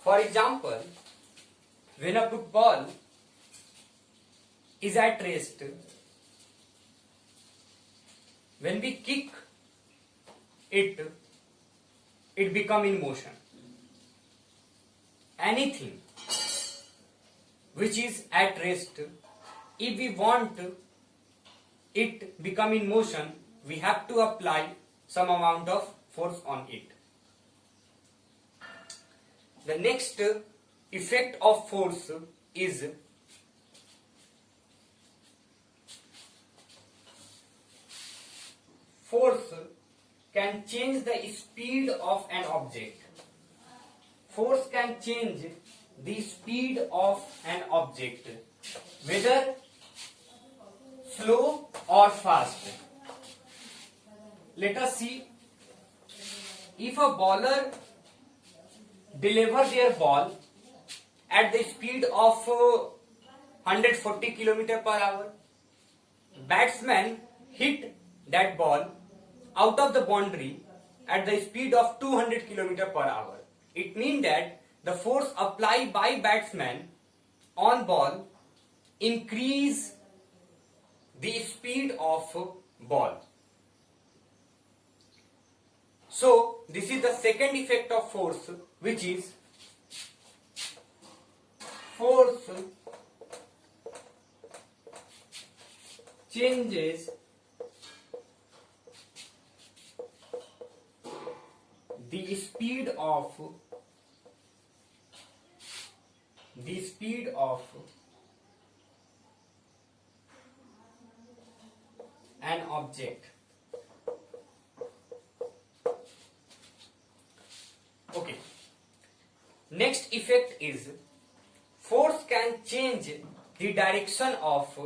For example, when a football is at rest, when we kick it, it become in motion. Anything which is at rest, if we want it become in motion, we have to apply some amount of force on it. The next effect of force is force can change the speed of an object. Force can change the speed of an object, whether slow or fast. Let us see, if a bowler deliver their ball at the speed of 140 km per hour, batsman hit that ball out of the boundary at the speed of 200 km per hour. It means that the force applied by batsman on ball increase the speed of ball. So this is the second effect of force, which is force changes the speed of an object. Okay. Next effect is force can change the direction of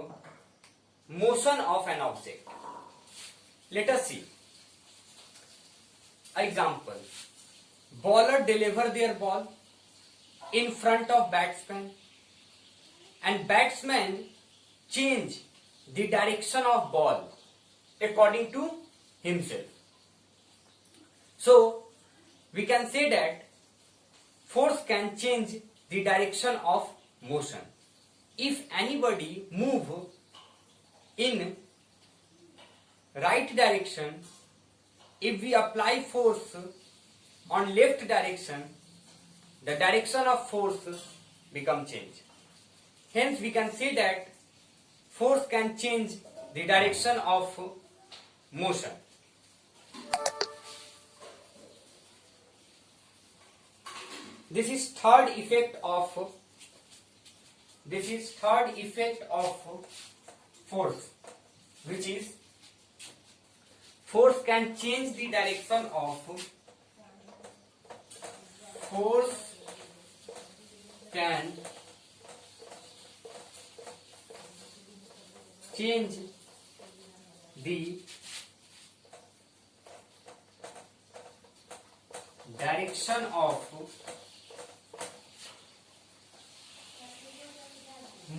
motion of an object. Let us see. Example, bowler deliver their ball in front of batsman and batsman change the direction of ball according to himself. So we can say that force can change the direction of motion. If anybody move in right direction, if we apply force on left direction, the direction of force become change. Hence we can say that force can change the direction of motion. This is third effect of force, which is force can change the direction of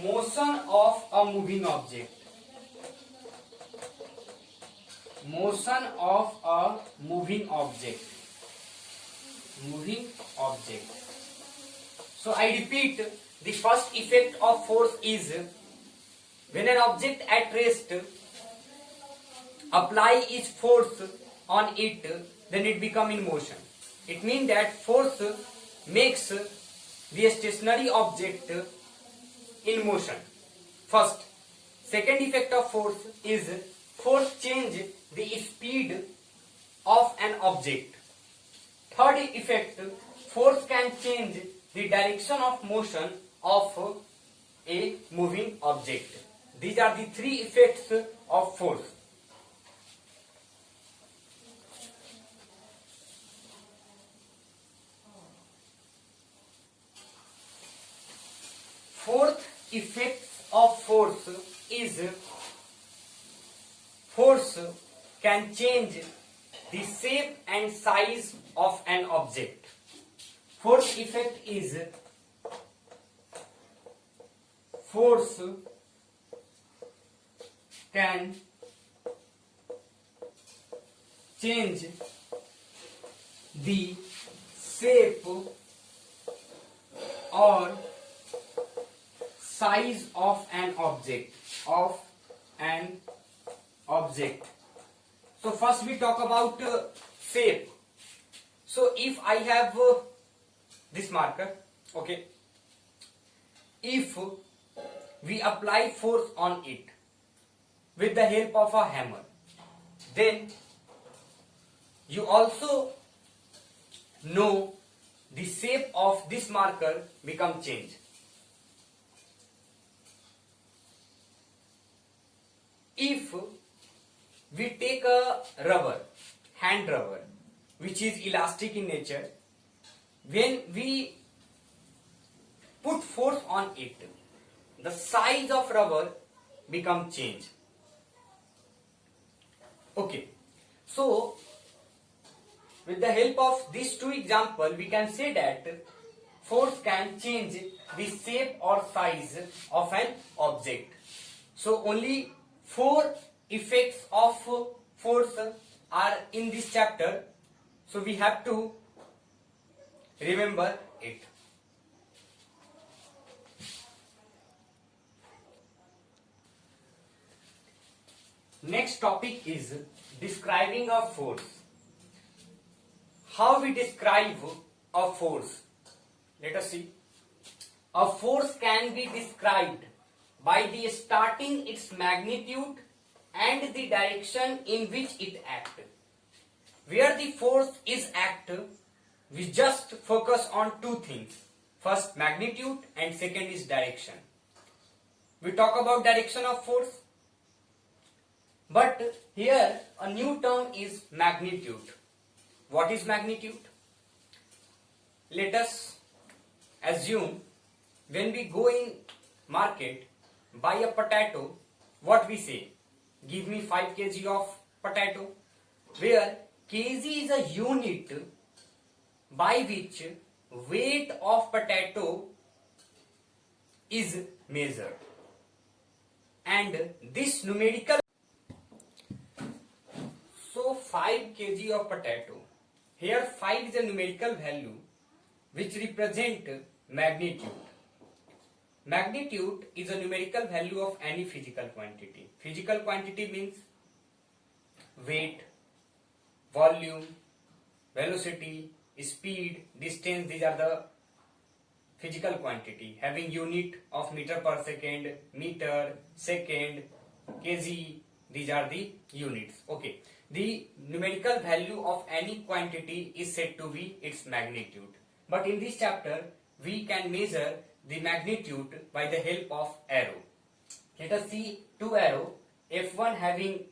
motion of a moving object. Motion of a moving object. So I repeat, the first effect of force is when an object at rest, apply its force on it, then it become in motion. It means that force makes the stationary object in motion. First. Second effect of force is force change the speed of an object. Third effect, force can change the direction of motion of a moving object. These are the three effects of force. Fourth effect of force is force can change the shape and size of an object. Fourth effect is force can change the shape or size of an object. So first we talk about shape. So if I have this marker, okay, if we apply force on it with the help of a hammer, then you also know the shape of this marker become changed. If we take a rubber, hand rubber, which is elastic in nature, when we put force on it, the size of rubber become changed. Okay, so with the help of these two examples, we can say that force can change the shape or size of an object. So only 4 effects of force are in this chapter. So we have to remember it. Next topic is describing a force. How we describe a force? Let us see. A force can be described by the starting its magnitude and the direction in which it acts. Where the force is active, we just focus on two things. First, magnitude, and second is direction. We talk about direction of force, but here a new term is magnitude. What is magnitude? Let us assume when we go in market, buy a potato, what we say? Give me 5 kg of potato, where kg is a unit by which weight of potato is measured. And this numerical, so 5 kg of potato, here 5 is a numerical value which represent magnitude. Magnitude is a numerical value of any physical quantity. Physical quantity means weight, volume, velocity, speed, distance. These are the physical quantity having unit of meter per second, meter, second, kg. These are the units. Okay. The numerical value of any quantity is said to be its magnitude. But in this chapter, we can measure the magnitude by the help of arrow. Let us see two arrow, F1 having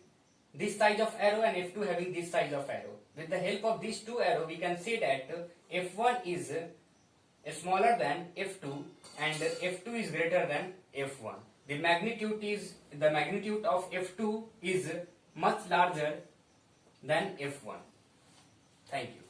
this size of arrow and F2 having this size of arrow. With the help of these two arrow, we can say that F1 is smaller than F2 and F2 is greater than F1. The magnitude of F2 is much larger than F1. Thank you.